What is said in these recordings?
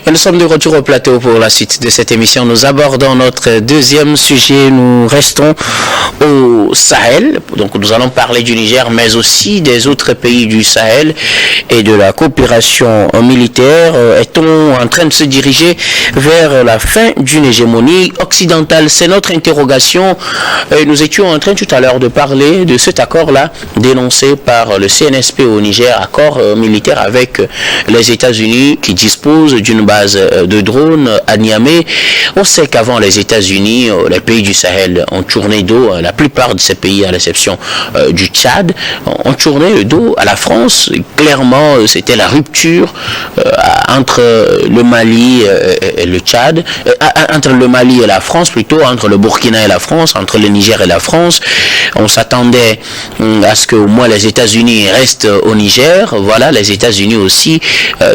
Et nous sommes de retour au plateau pour la suite de cette émission. Nous abordons notre deuxième sujet. Nous restons au Sahel. Donc nous allons parler du Niger, mais aussi des autres pays du Sahel et de la coopération militaire. Est-on en train de se diriger vers la fin d'une hégémonie occidentale? C'est notre interrogation. Nous étions en train tout à l'heure de parler de cet accord-là dénoncé par le CNSP au Niger, accord militaire avec les États-Unis qui disposent d'une base de drones à Niamey. On sait qu'avant les États-Unis, les pays du Sahel ont tourné dos, la plupart de ces pays à l'exception du Tchad, ont tourné le dos à la France. Clairement, c'était la rupture entre le Mali et le Tchad, entre le Mali et la France plutôt, entre le Burkina et la France, entre le Niger et la France. On s'attendait à ce qu'au moins les États-Unis restent au Niger. Voilà, les États-Unis aussi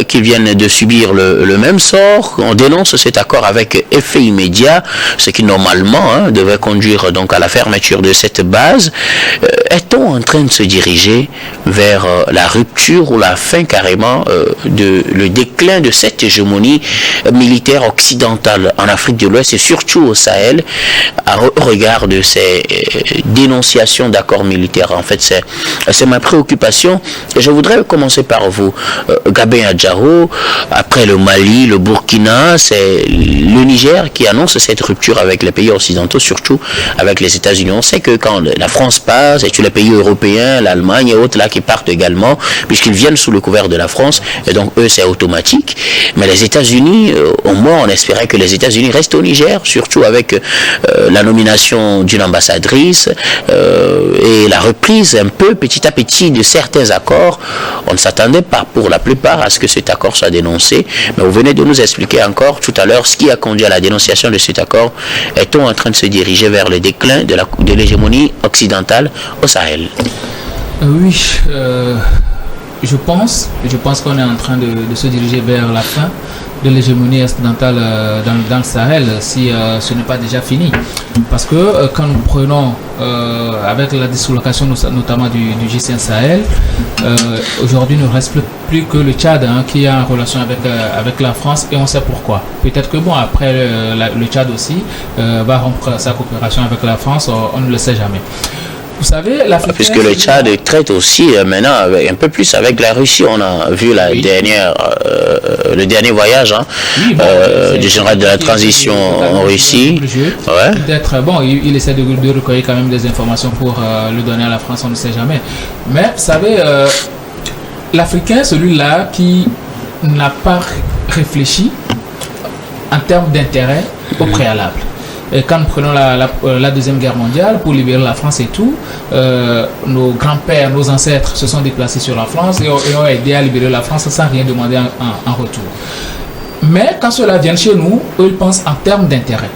qui viennent de subir le même sort. On dénonce cet accord avec effet immédiat, ce qui normalement devait conduire donc à la fermeture de cette base. Est-on en train de se diriger vers la rupture ou la fin carrément le déclin de cette hégémonie militaire occidentale en Afrique de l'Ouest et surtout au Sahel, au regard de ces dénonciations d'accords militaires? En fait, c'est ma préoccupation. Et je voudrais commencer par vous, Gabin Adjaro. Après le Mali, le Burkina, c'est le Niger qui annonce cette rupture avec les pays occidentaux, surtout avec les États-Unis. On sait que quand la France passe, et tous les pays européens, l'Allemagne et autres là qui partent également, puisqu'ils viennent sous le couvert de la France, et donc eux c'est automatique. Mais les États-Unis, au moins on espérait que les États-Unis restent au Niger, surtout avec la nomination d'une ambassadrice et la reprise un peu petit à petit de certains accords. On ne s'attendait pas pour la plupart à ce que cet accord soit dénoncé, mais vous venez de nous expliquer encore tout à l'heure ce qui a conduit à la dénonciation de cet accord. Est-on en train de se diriger vers le déclin de l'hégémonie occidentale au Sahel? Oui, je pense qu'on est en train de se diriger vers la fin de l'hégémonie occidentale dans le Sahel, si ce n'est pas déjà fini. Parce que quand nous prenons, avec la dislocation notamment du G5 Sahel, aujourd'hui il ne reste plus que le Tchad qui est en relation avec la France, et on sait pourquoi. Peut-être que après le Tchad aussi va rompre sa coopération avec la France, on ne le sait jamais. Vous savez, puisque le Tchad traite aussi maintenant un peu plus avec la Russie. On a vu le dernier voyage du général de la transition en Russie. Ouais. Peut-être, il essaie de recueillir quand même des informations pour le donner à la France, on ne sait jamais. Mais vous savez, l'Africain, celui-là qui n'a pas réfléchi en termes d'intérêt au préalable. Et quand nous prenons la Deuxième Guerre mondiale, pour libérer la France et tout, nos grands-pères, nos ancêtres se sont déplacés sur la France et ont aidé à libérer la France sans rien demander en retour. Mais quand ceux-là viennent chez nous, eux, ils pensent en termes d'intérêt.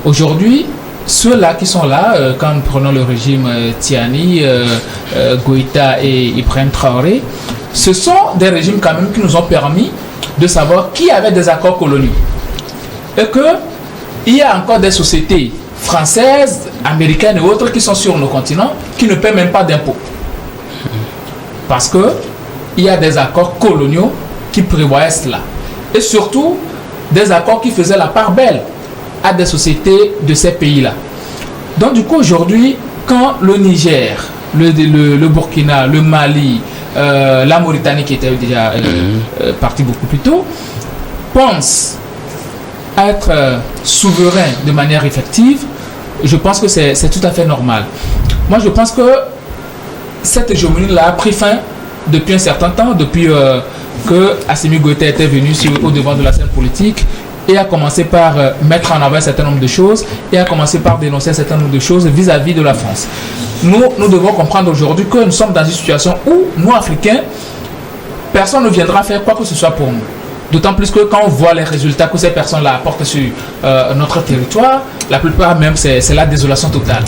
Aujourd'hui, ceux-là qui sont là, quand nous prenons le régime Tiani, Goïta et Ibrahim Traoré, ce sont des régimes quand même qui nous ont permis de savoir qui avait des accords coloniaux. Et que il y a encore des sociétés françaises, américaines et autres qui sont sur nos continents qui ne paient même pas d'impôts. Parce qu'il y a des accords coloniaux qui prévoyaient cela. Et surtout, des accords qui faisaient la part belle à des sociétés de ces pays-là. Donc du coup, aujourd'hui, quand le Niger, le Burkina, le Mali, la Mauritanie qui était déjà partie beaucoup plus tôt, pensent être souverain de manière effective, je pense que c'est tout à fait normal. Moi, je pense que cette hégémonie-là a pris fin depuis un certain temps, depuis que Assimi Goïta était venu au devant de la scène politique et a commencé par mettre en avant un certain nombre de choses et a commencé par dénoncer un certain nombre de choses vis-à-vis de la France. Nous devons comprendre aujourd'hui que nous sommes dans une situation où, nous, Africains, personne ne viendra faire quoi que ce soit pour nous. D'autant plus que quand on voit les résultats que ces personnes-là apportent sur notre territoire, la plupart même, c'est la désolation totale.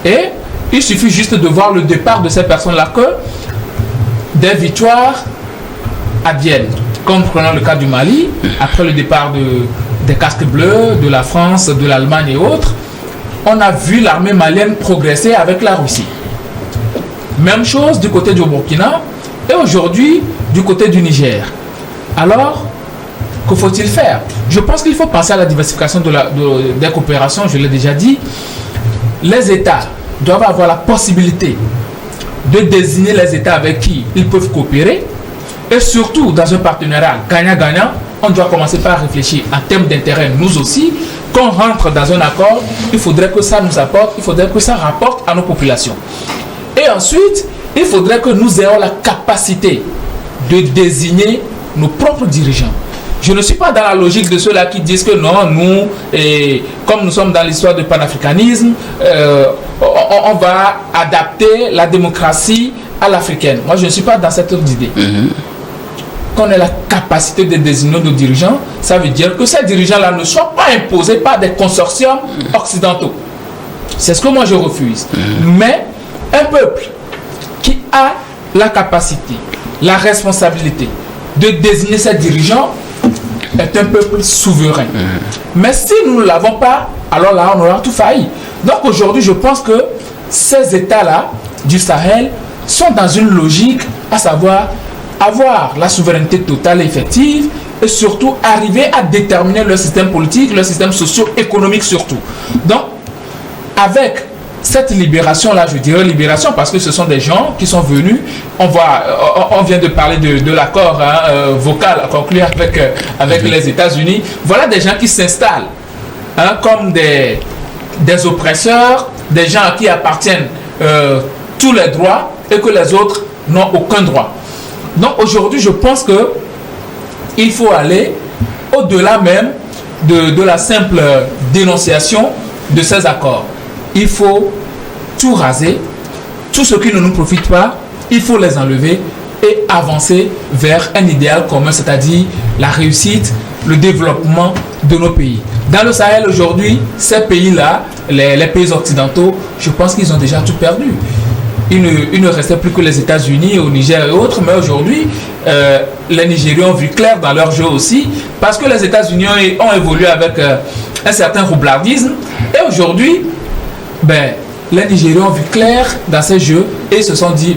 Et il suffit juste de voir le départ de ces personnes-là que des victoires adviennent. Comme prenons le cas du Mali, après le départ des casques bleus, de la France, de l'Allemagne et autres, on a vu l'armée malienne progresser avec la Russie. Même chose du côté du Burkina et aujourd'hui du côté du Niger. Alors, que faut-il faire? Je pense qu'il faut penser à la diversification des coopérations, je l'ai déjà dit. Les États doivent avoir la possibilité de désigner les États avec qui ils peuvent coopérer. Et surtout, dans un partenariat gagnant-gagnant, on doit commencer par réfléchir en termes d'intérêt, nous aussi. Quand on rentre dans un accord, il faudrait que ça nous apporte, il faudrait que ça rapporte à nos populations. Et ensuite, il faudrait que nous ayons la capacité de désigner nos propres dirigeants. Je ne suis pas dans la logique de ceux-là qui disent que non, nous, comme nous sommes dans l'histoire du panafricanisme, on va adapter la démocratie à l'africaine. Moi, je ne suis pas dans cette ordre d'idée. Qu'on ait la capacité de désigner nos dirigeants, ça veut dire que ces dirigeants-là ne soient pas imposés par des consortiums occidentaux. C'est ce que moi je refuse. Mais un peuple qui a la capacité, la responsabilité de désigner ses dirigeants est un peuple souverain. Mais si nous ne l'avons pas, alors là on aura tout failli. Donc aujourd'hui je pense que ces États-là du Sahel sont dans une logique, à savoir avoir la souveraineté totale et effective et surtout arriver à déterminer leur système politique, leur système socio-économique surtout. Donc, avec cette libération-là, je dirais libération parce que ce sont des gens qui sont venus, on vient de parler de l'accord vocal conclu avec les États-Unis. Voilà des gens qui s'installent comme des oppresseurs, des gens à qui appartiennent tous les droits et que les autres n'ont aucun droit. Donc aujourd'hui, je pense que il faut aller au-delà même de la simple dénonciation de ces accords. Il faut tout raser, tout ce qui ne nous profite pas, il faut les enlever et avancer vers un idéal commun, c'est-à-dire la réussite, le développement de nos pays. Dans le Sahel aujourd'hui, ces pays-là, les pays occidentaux, je pense qu'ils ont déjà tout perdu. Il ne restait plus que les États-Unis, au Niger et autres, mais aujourd'hui, les Nigériens ont vu clair dans leur jeu aussi, parce que les États-Unis ont évolué avec un certain roublardisme, et aujourd'hui, les Nigériens ont vu clair dans ces jeux, et se sont dit,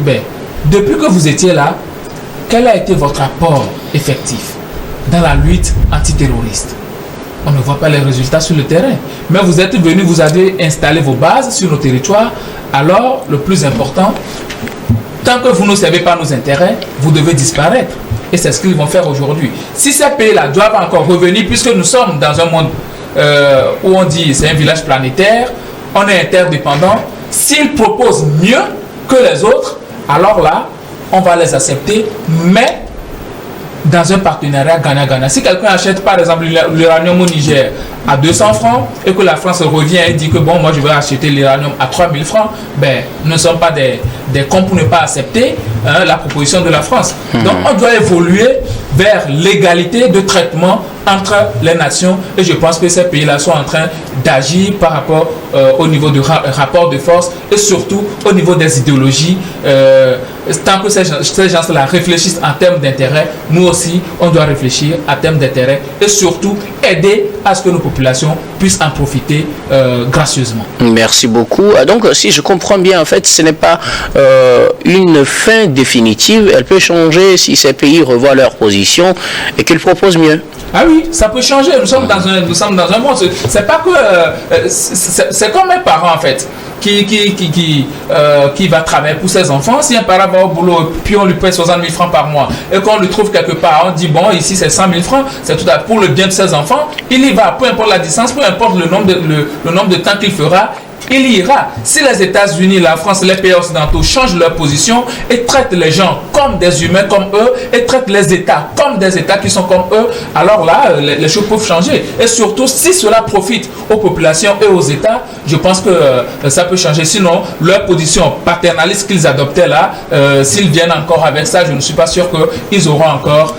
depuis que vous étiez là, quel a été votre apport effectif dans la lutte antiterroriste? On ne voit pas les résultats sur le terrain. Mais vous êtes venus, vous avez installé vos bases sur nos territoires. Alors, le plus important, tant que vous ne servez pas nos intérêts, vous devez disparaître. Et c'est ce qu'ils vont faire aujourd'hui. Si ces pays-là doivent encore revenir, puisque nous sommes dans un monde où on dit c'est un village planétaire, on est interdépendants, s'ils proposent mieux que les autres, alors là, on va les accepter, mais dans un partenariat gagnant-gagnant. Si quelqu'un achète par exemple l'uranium au Niger à 200 francs et que la France revient et dit que bon, moi je vais acheter l'uranium à 3000 francs, nous ne sommes pas des cons pour ne pas accepter la proposition de la France. Donc on doit évoluer vers l'égalité de traitement entre les nations et je pense que ces pays-là sont en train d'agir par rapport au niveau du rapport de force et surtout au niveau des idéologies. Tant que ces gens-là réfléchissent en termes d'intérêt, nous aussi, on doit réfléchir en termes d'intérêt et surtout aider à ce que nos populations puissent en profiter gracieusement. Merci beaucoup. Donc, si je comprends bien, en fait, ce n'est pas une fin définitive. Elle peut changer si ces pays revoient leur position et qu'ils proposent mieux. Ah oui, ça peut changer. Nous sommes dans un monde. C'est pas que c'est comme un parent en fait qui va travailler pour ses enfants. Si un parent va au boulot puis on lui paie 60 000 francs par mois et qu'on lui trouve quelque part, on dit bon ici c'est 100 000 francs, c'est tout pour le bien de ses enfants. Il y va, peu importe la distance, peu importe le nombre de temps qu'il fera. Il ira. Si les États-Unis, la France, les pays occidentaux changent leur position et traitent les gens comme des humains comme eux et traitent les États comme des États qui sont comme eux, alors là, les choses peuvent changer. Et surtout, si cela profite aux populations et aux États, je pense que ça peut changer. Sinon, leur position paternaliste qu'ils adoptaient là, s'ils viennent encore avec ça, je ne suis pas sûr qu'ils auront encore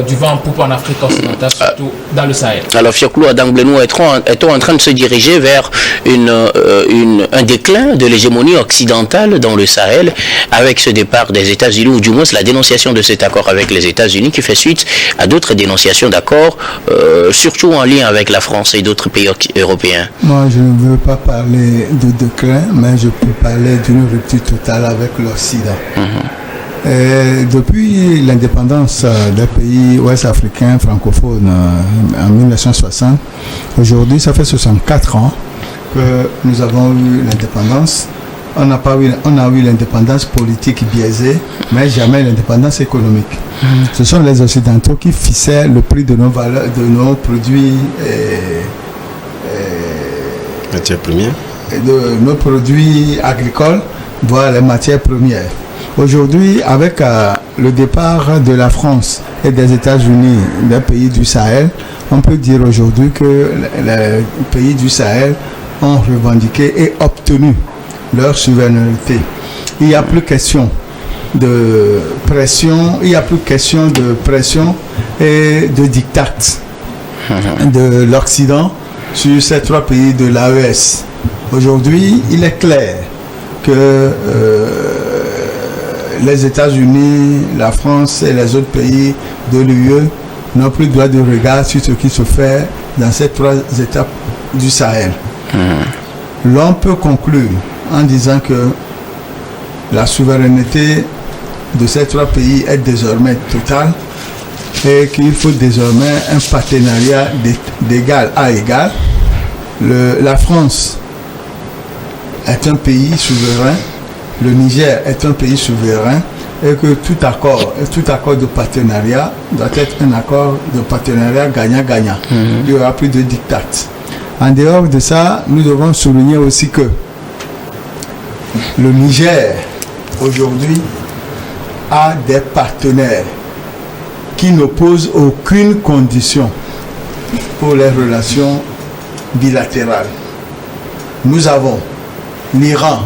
du vent en poupe en Afrique occidentale, surtout dans le Sahel. Alors, Fiakoulou Adangbleno, est-on en train de se diriger vers un déclin de l'hégémonie occidentale dans le Sahel avec ce départ des États-Unis ou du moins la dénonciation de cet accord avec les États-Unis qui fait suite à d'autres dénonciations d'accords, surtout en lien avec la France et d'autres pays européens? Moi, je ne veux pas parler de déclin, mais je peux parler d'une rupture totale avec l'Occident. Depuis l'indépendance des pays ouest-africains francophones en 1960, aujourd'hui, ça fait 64 ans que nous avons eu l'indépendance. On a eu l'indépendance politique biaisée, mais jamais l'indépendance économique. Ce sont les Occidentaux qui fixaient le prix de nos valeurs, de nos produits matières premières, de nos produits agricoles, voire les matières premières. Aujourd'hui, avec le départ de la France et des États-Unis, des pays du Sahel, on peut dire aujourd'hui que les pays du Sahel ont revendiqué et obtenu leur souveraineté. Il n'y a plus question de pression, et de diktat de l'Occident sur ces trois pays de l'AES. Aujourd'hui, il est clair que les États-Unis, la France et les autres pays de l'UE n'ont plus droit de regard sur ce qui se fait dans ces trois étapes du Sahel. L'on peut conclure en disant que la souveraineté de ces trois pays est désormais totale et qu'il faut désormais un partenariat d'égal à égal. La France est un pays souverain, le Niger est un pays souverain et que tout accord de partenariat doit être un accord de partenariat gagnant-gagnant. Il n'y aura plus de diktat. En dehors de ça, nous devons souligner aussi que le Niger, aujourd'hui, a des partenaires qui n'opposent aucune condition pour les relations bilatérales. Nous avons l'Iran,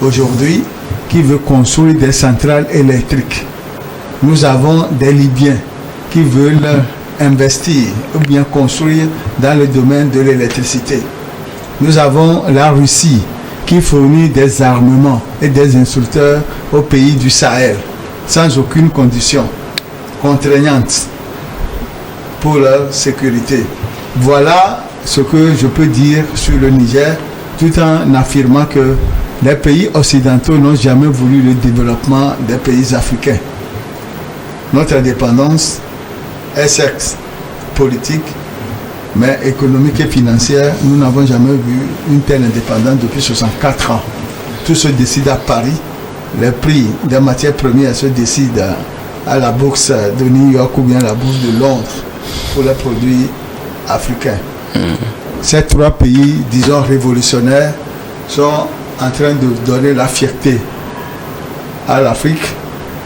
aujourd'hui, qui veut construire des centrales électriques. Nous avons des Libyens qui veulent investir ou bien construire dans le domaine de l'électricité. Nous avons la Russie qui fournit des armements et des instructeurs aux pays du Sahel sans aucune condition contraignante pour leur sécurité. Voilà ce que je peux dire sur le Niger, tout en affirmant que les pays occidentaux n'ont jamais voulu le développement des pays africains. Notre indépendance est certes politique, mais économique et financière, nous n'avons jamais vu une telle indépendance depuis 64 ans. Tout se décide à Paris. Les prix des matières premières se décident à la bourse de New York ou bien la bourse de Londres pour les produits africains. Ces trois pays, disons révolutionnaires, sont en train de donner la fierté à l'Afrique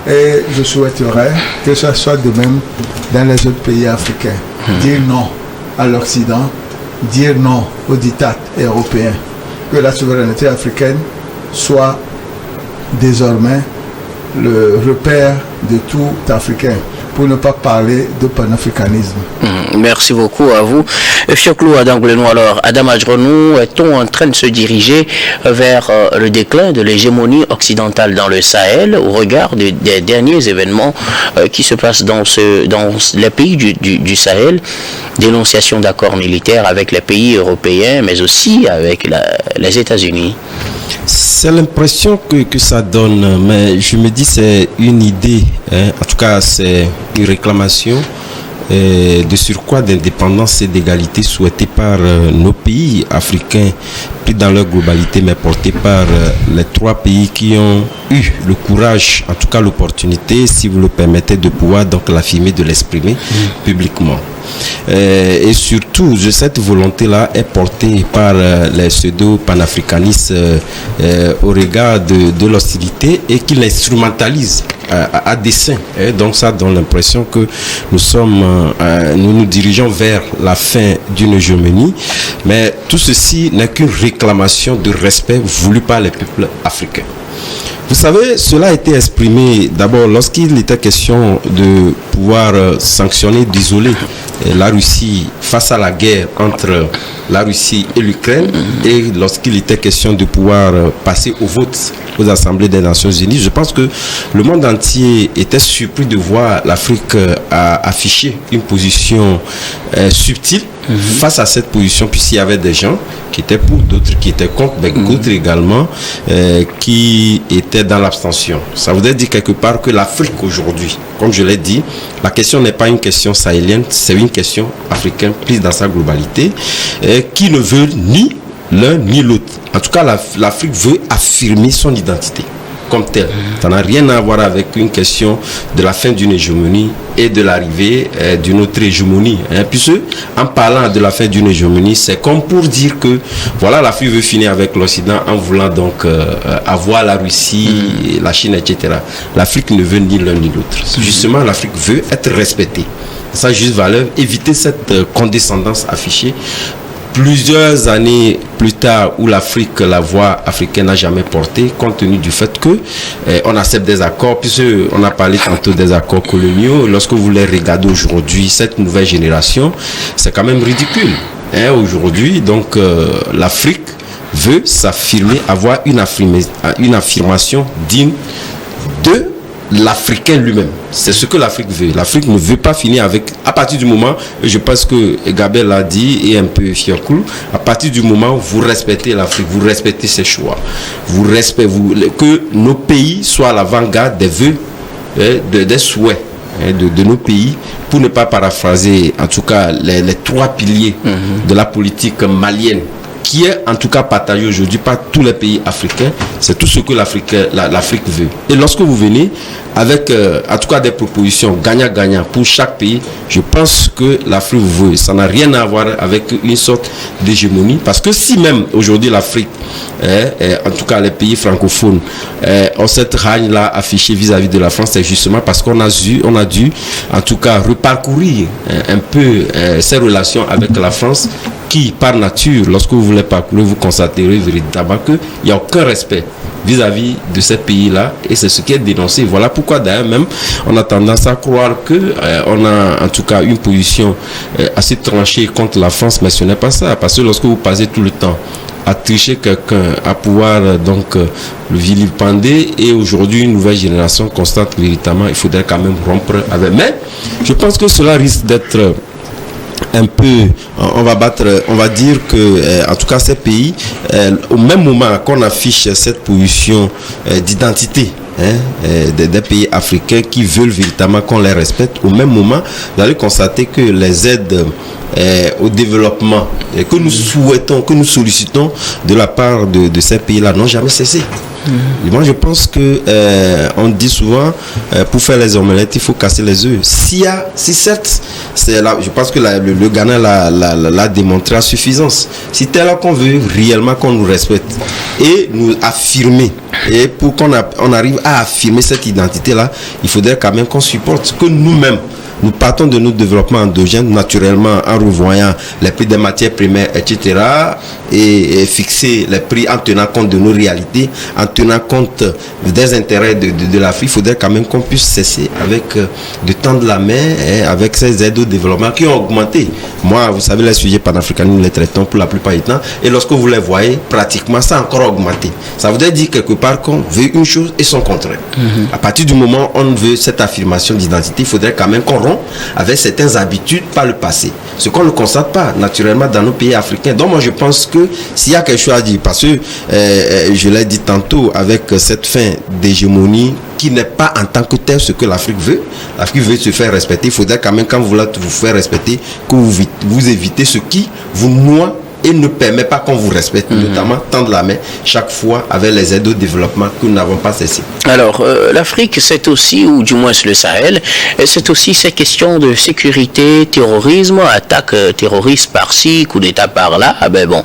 et je souhaiterais que ce soit de même dans les autres pays africains. Dire non à l'Occident, dire non aux diktats européens, que la souveraineté africaine soit désormais le repère de tout Africain, pour ne pas parler de panafricanisme. Merci beaucoup à vous. Fioclou Adangoulenou, alors, Adam Adjronou, est-on en train de se diriger vers le déclin de l'hégémonie occidentale dans le Sahel au regard des derniers événements qui se passent dans les pays du Sahel, dénonciation d'accords militaires avec les pays européens, mais aussi avec les États-Unis? C'est l'impression que ça donne, mais je me dis c'est une idée, hein. En tout cas c'est une réclamation de surcroît d'indépendance et d'égalité souhaitée par nos pays africains, plus dans leur globalité, mais portée par les trois pays qui ont eu le courage, en tout cas l'opportunité, si vous le permettez, de pouvoir donc l'affirmer, de l'exprimer publiquement. Et surtout, cette volonté-là est portée par les pseudo-panafricanistes au regard de l'hostilité et qui l'instrumentalisent à dessein. Et donc ça donne l'impression que nous nous dirigeons vers la fin d'une hégémonie, mais tout ceci n'est qu'une réclamation de respect voulu par les peuples africains. Vous savez, cela a été exprimé d'abord lorsqu'il était question de pouvoir sanctionner, d'isoler la Russie face à la guerre entre la Russie et l'Ukraine, et lorsqu'il était question de pouvoir passer au vote aux assemblées des Nations Unies. Je pense que le monde entier était surpris de voir l'Afrique afficher une position subtile face à cette position, puisqu'il y avait des gens qui étaient pour, d'autres qui étaient contre, mais d'autres également qui étaient dans l'abstention. Ça voudrait dire quelque part que l'Afrique aujourd'hui, comme je l'ai dit, la question n'est pas une question sahélienne, c'est une question africaine prise dans sa globalité, qui ne veut ni l'un ni l'autre. En tout cas, l'Afrique veut affirmer son identité comme telle. Ça n'a rien à voir avec une question de la fin d'une hégémonie et de l'arrivée d'une autre hégémonie. Puisque, en parlant de la fin d'une hégémonie, c'est comme pour dire que, voilà, l'Afrique veut finir avec l'Occident en voulant donc avoir la Russie, la Chine, etc. L'Afrique ne veut ni l'un ni l'autre. Justement, l'Afrique veut être respectée. Sa juste valeur, éviter cette condescendance affichée. Plusieurs années plus tard, où l'Afrique, la voix africaine n'a jamais porté, compte tenu du fait que on accepte des accords, puisqu'on a parlé tantôt des accords coloniaux. Lorsque vous les regardez aujourd'hui, cette nouvelle génération, c'est quand même ridicule. Aujourd'hui, donc, l'Afrique veut s'affirmer, avoir une affirmation digne de l'Africain lui-même. C'est ce que l'Afrique veut. L'Afrique ne veut pas finir avec, à partir du moment, je pense que Gabel l'a dit, et un peu Fiorkoul, à partir du moment où vous respectez l'Afrique, vous respectez ses choix, que nos pays soient à l'avant-garde des vœux, des souhaits de nos pays, pour ne pas paraphraser, en tout cas, les trois piliers de la politique malienne, qui est en tout cas partagé aujourd'hui par tous les pays africains. C'est tout ce que l'Afrique veut. Et lorsque vous venez avec en tout cas des propositions gagnant-gagnant pour chaque pays, je pense que l'Afrique veut. Ça n'a rien à voir avec une sorte d'hégémonie, parce que si même aujourd'hui l'Afrique, en tout cas les pays francophones, ont cette règne-là affichée vis-à-vis de la France, c'est justement parce qu'on a dû en tout cas reparcourir un peu ces relations avec la France, qui par nature, lorsque vous les parcourez, vous constaterez véritablement qu'il n'y a aucun respect vis-à-vis de ces pays-là, et c'est ce qui est dénoncé. Voilà pourquoi d'ailleurs même on a tendance à croire que on a en tout cas une position assez tranchée contre la France, mais ce n'est pas ça, parce que lorsque vous passez tout le temps à tricher quelqu'un, à pouvoir donc le vilipender, et aujourd'hui une nouvelle génération constate véritablement il faudrait quand même rompre avec. Mais je pense que cela risque d'être un peu, on va dire que en tout cas ces pays, au même moment qu'on affiche cette position d'identité des pays africains qui veulent véritablement qu'on les respecte, au même moment vous allez constater que les aides au développement que nous souhaitons, que nous sollicitons de la part de ces pays-là n'ont jamais cessé. Et moi je pense que on dit souvent pour faire les omelettes il faut casser les œufs. Si certes c'est là, je pense que le Ghana l'a démontré à suffisance. Si c'est là qu'on veut réellement qu'on nous respecte et nous affirmer, et pour qu'on arrive à affirmer cette identité là, il faudrait quand même qu'on supporte que nous-mêmes nous partons de nos développements endogènes naturellement en revoyant les prix des matières primaires, etc. et fixer les prix en tenant compte de nos réalités, en tenant compte des intérêts de l'Afrique. Il faudrait quand même qu'on puisse cesser avec de tendre la main avec ces aides au développement qui ont augmenté. Moi, vous savez, les sujets panafricains, nous les traitons pour la plupart du temps, et lorsque vous les voyez, pratiquement ça a encore augmenté. Ça voudrait dire quelque part qu'on veut une chose et son contraire. À partir du moment où on veut cette affirmation d'identité, il faudrait quand même qu'on rompt avec certaines habitudes par le passé. Ce qu'on ne constate pas naturellement dans nos pays africains. Donc moi je pense que s'il y a quelque chose à dire, parce que je l'ai dit tantôt, avec cette fin d'hégémonie qui n'est pas en tant que tel ce que l'Afrique veut se faire respecter. Il faudrait quand même, quand vous voulez vous faire respecter, que vous évitez ce qui vous noie et ne permet pas qu'on vous respecte, notamment tendre la main chaque fois avec les aides au développement que nous n'avons pas cessé. Alors, l'Afrique, c'est aussi, ou du moins le Sahel, c'est aussi ces questions de sécurité, terrorisme, attaque terroriste par-ci, coup d'État par-là. Ah ben bon,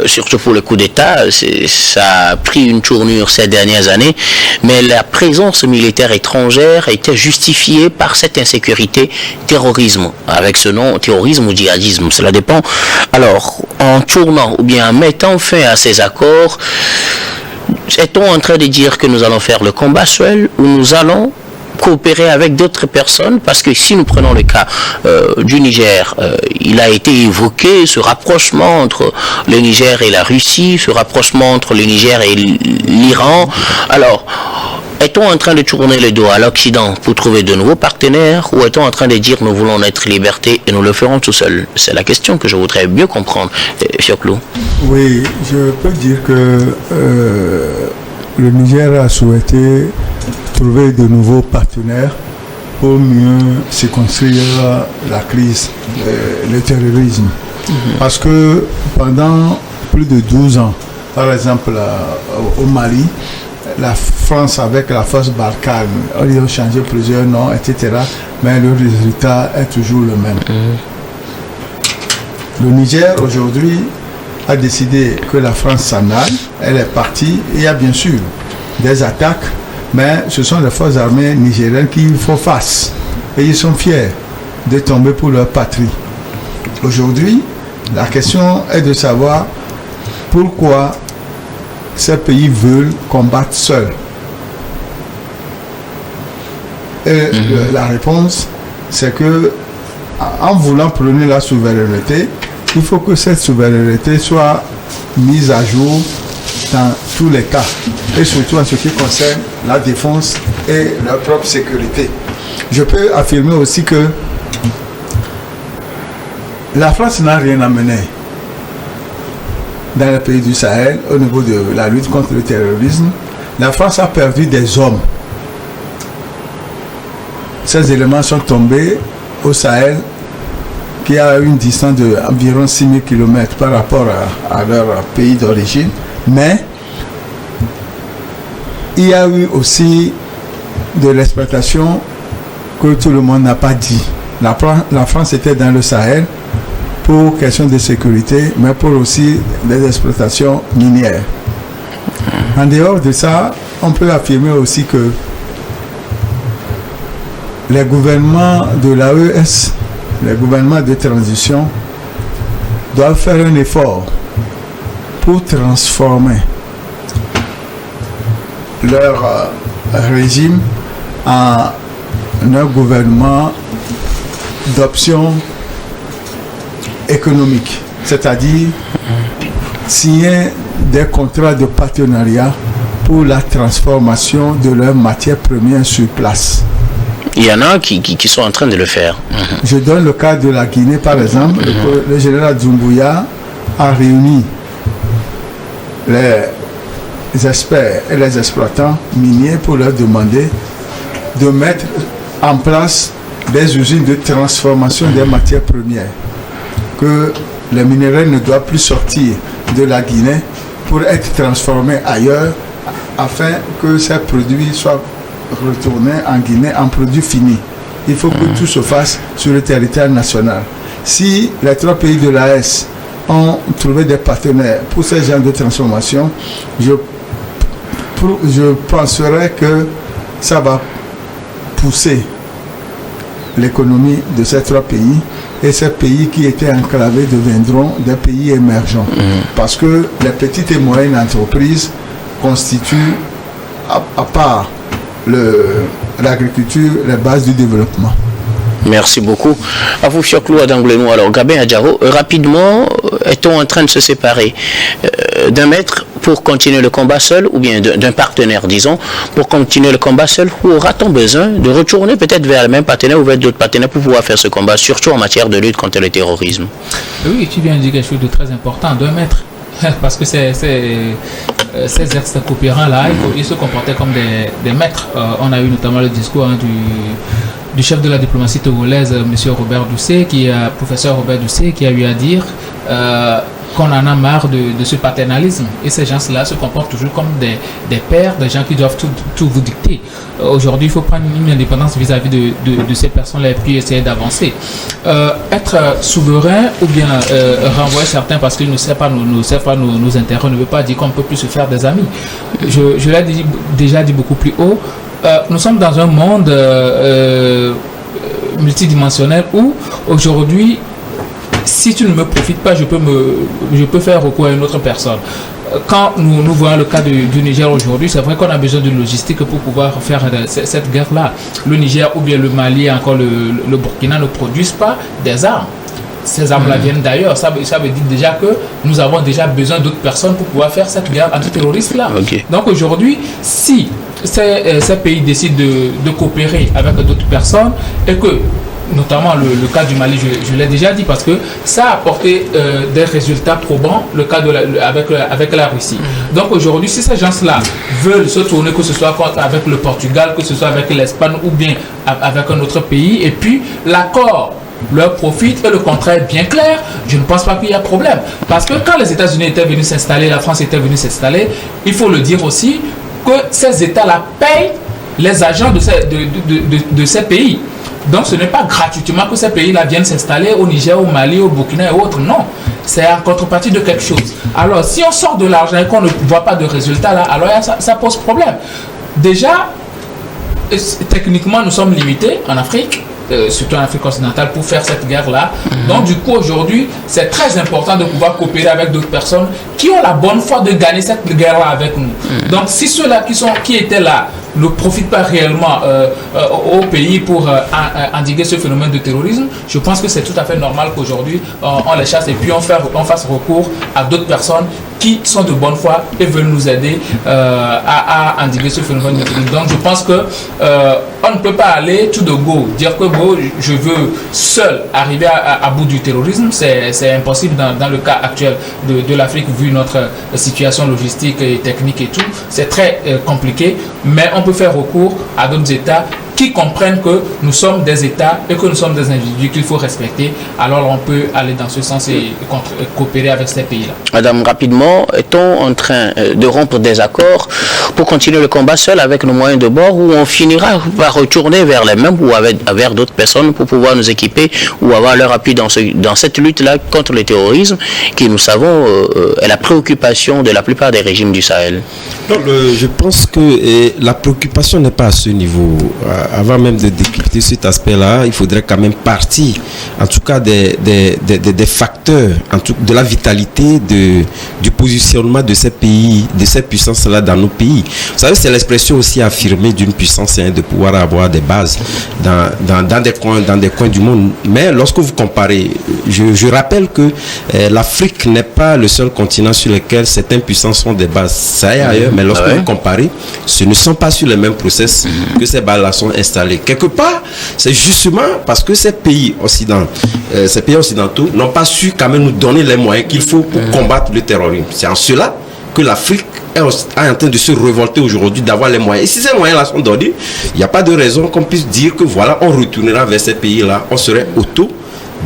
surtout pour le coup d'État, ça a pris une tournure ces dernières années, mais la présence militaire étrangère était justifiée par cette insécurité, terrorisme, avec ce nom, terrorisme ou djihadisme, cela dépend. Alors, en tournant ou bien en mettant fin à ces accords, est-on en train de dire que nous allons faire le combat seul ou nous allons coopérer avec d'autres personnes? Parce que si nous prenons le cas du Niger, il a été évoqué ce rapprochement entre le Niger et la Russie, ce rapprochement entre le Niger et l'Iran. Alors, est-on en train de tourner le dos à l'Occident pour trouver de nouveaux partenaires ou est-on en train de dire nous voulons notre liberté et nous le ferons tout seuls? C'est la question que je voudrais mieux comprendre. Fioclou. Oui, je peux dire que le Niger a souhaité trouver de nouveaux partenaires pour mieux circonscrire la crise, le terrorisme. Parce que pendant plus de 12 ans, par exemple au Mali, la France avec la force Barkhane, ils ont changé plusieurs noms, etc. Mais le résultat est toujours le même. Le Niger aujourd'hui a décidé que la France s'en aille. Elle est partie. Il y a bien sûr des attaques, mais ce sont les forces armées nigériennes qui font face. Et ils sont fiers de tomber pour leur patrie. Aujourd'hui, la question est de savoir pourquoi ces pays veulent combattre seuls. Et la réponse, c'est que en voulant prôner la souveraineté, il faut que cette souveraineté soit mise à jour dans tous les cas, et surtout en ce qui concerne la défense et leur propre sécurité. Je peux affirmer aussi que la France n'a rien amené dans les pays du Sahel au niveau de la lutte contre le terrorisme. La France a perdu des hommes. Ces éléments sont tombés au Sahel, qui a une distance d'environ 6000 km par rapport à leur pays d'origine. Mais il y a eu aussi de l'exploitation que tout le monde n'a pas dit. La France était dans le Sahel pour question de sécurité, mais pour aussi des exploitations minières. En dehors de ça, on peut affirmer aussi que les gouvernements de l'AES, les gouvernements de transition, doivent faire un effort pour transformer leur régime en un gouvernement d'option économique, c'est-à-dire signer des contrats de partenariat pour la transformation de leurs matières premières sur place. Il y en a qui sont en train de le faire. Je donne le cas de la Guinée, par exemple. Le général Doumbouya a réuni les experts et les exploitants miniers pour leur demander de mettre en place des usines de transformation des matières premières. Que les minéraux ne doivent plus sortir de la Guinée pour être transformés ailleurs afin que ces produits soient retournés en Guinée en produits finis. Il faut que tout se fasse sur le territoire national. Si les 3 pays de l'AES ont trouvé des partenaires pour ces genres de transformation, je penserais que ça va pousser l'économie de ces 3 pays, et ces pays qui étaient enclavés deviendront des pays émergents. Parce que les petites et moyennes entreprises constituent, à part l'agriculture, les bases du développement. Merci beaucoup. À vous, Fioclou Adangoulénou. Alors, Gabin Adjaro, rapidement, est-on en train de se séparer d'un maître pour continuer le combat seul, ou bien d'un partenaire, disons, pour continuer le combat seul, ou aura-t-on besoin de retourner peut-être vers le même partenaire ou vers d'autres partenaires pour pouvoir faire ce combat, surtout en matière de lutte contre le terrorisme? Oui, tu viens de dire quelque chose de très important, d'un maître. Parce que ces ex-coopérants-là, ils se comportaient comme des maîtres. On a eu notamment le discours du chef de la diplomatie togolaise, M. Robert Doucet, professeur Robert Doucet, qui a eu à dire qu'on en a marre de ce paternalisme. Et ces gens-là se comportent toujours comme des pères, des gens qui doivent tout vous dicter. Aujourd'hui, il faut prendre une indépendance vis-à-vis de ces personnes-là et puis essayer d'avancer. Être souverain ou bien renvoyer certains parce qu'ils ne savent pas nos intérêts ne veut pas dire qu'on ne peut plus se faire des amis. Je l'ai déjà dit beaucoup plus haut. Nous sommes dans un monde multidimensionnel où aujourd'hui, si tu ne me profites pas, je peux faire recours à une autre personne. Quand nous voyons le cas du Niger aujourd'hui, c'est vrai qu'on a besoin de logistique pour pouvoir faire cette guerre-là. Le Niger ou bien le Mali, encore le Burkina ne produisent pas des armes. ces armes-là viennent d'ailleurs. Ça veut dire déjà que nous avons déjà besoin d'autres personnes pour pouvoir faire cette guerre antiterroriste-là. Okay. Donc aujourd'hui, si ces pays décident de coopérer avec d'autres personnes et que, notamment le cas du Mali, je l'ai déjà dit, parce que ça a apporté des résultats probants, le cas avec la Russie. Donc aujourd'hui, si ces gens-là veulent se tourner, que ce soit avec le Portugal, que ce soit avec l'Espagne ou bien avec un autre pays, et puis l'accord leur profite et le contraire est bien clair, je ne pense pas qu'il y a problème. Parce que quand les États-Unis étaient venus s'installer, la France était venue s'installer, il faut le dire aussi que ces États-là payent les agents de ces pays. Donc ce n'est pas gratuitement que ces pays-là viennent s'installer au Niger, au Mali, au Burkina et autres. Non, c'est en contrepartie de quelque chose. Alors si on sort de l'argent et qu'on ne voit pas de résultat là, alors ça pose problème. Déjà, techniquement, nous sommes limités en Afrique. Surtout en Afrique occidentale, pour faire cette guerre-là. Donc, du coup, aujourd'hui, c'est très important de pouvoir coopérer avec d'autres personnes qui ont la bonne foi de gagner cette guerre-là avec nous. Donc, si ceux-là qui étaient là ne profitent pas réellement au pays pour endiguer ce phénomène de terrorisme, je pense que c'est tout à fait normal qu'aujourd'hui, on les chasse et puis on fasse recours à d'autres personnes qui sont de bonne foi et veulent nous aider à endiguer ce phénomène de terrorisme. Donc, je pense que on ne peut pas aller tout de go, dire que bon, je veux seul arriver à bout du terrorisme. C'est impossible dans le cas actuel de l'Afrique, vu notre situation logistique et technique et tout. C'est très compliqué, mais on peut faire recours à d'autres États qui comprennent que nous sommes des États et que nous sommes des individus qu'il faut respecter. Alors on peut aller dans ce sens et coopérer avec ces pays-là. Madame, rapidement, est-on en train de rompre des accords pour continuer le combat seul avec nos moyens de bord, ou on finira par retourner vers les mêmes ou vers d'autres personnes pour pouvoir nous équiper ou avoir leur appui dans cette lutte-là contre le terrorisme qui, nous savons, est la préoccupation de la plupart des régimes du Sahel? Donc, je pense que la préoccupation n'est pas à ce niveau. Avant même de décrypter cet aspect-là, il faudrait quand même partir, en tout cas des facteurs, de la vitalité du positionnement de ces pays, de ces puissances-là dans nos pays. Vous savez, c'est l'expression aussi affirmée d'une puissance, de pouvoir avoir des bases dans des coins du monde. Mais lorsque vous comparez, je rappelle que l'Afrique n'est pas le seul continent sur lequel certaines puissances ont des bases. Ça y est ailleurs, mais lorsque vous comparez, ce ne sont pas sur les mêmes process que ces bases-là sont installées. Quelque part, c'est justement parce que ces pays occidentaux n'ont pas su quand même nous donner les moyens qu'il faut pour combattre le terrorisme. C'est en cela que l'Afrique est en train de se révolter aujourd'hui, d'avoir les moyens. Et si ces moyens-là sont donnés, il n'y a pas de raison qu'on puisse dire que voilà, on retournera vers ces pays-là, on serait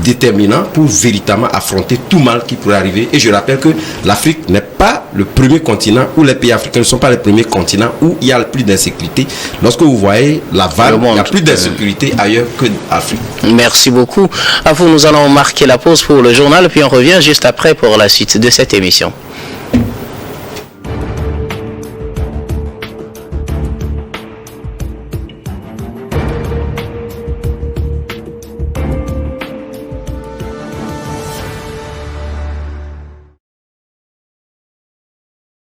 déterminant pour véritablement affronter tout mal qui pourrait arriver. Et je rappelle que l'Afrique n'est pas le premier continent, où les pays africains ne sont pas les premiers continents où il y a le plus d'insécurité. Lorsque vous voyez la vague, il y a plus d'insécurité ailleurs que l'Afrique. Merci beaucoup. À vous, nous allons marquer la pause pour le journal, puis on revient juste après pour la suite de cette émission.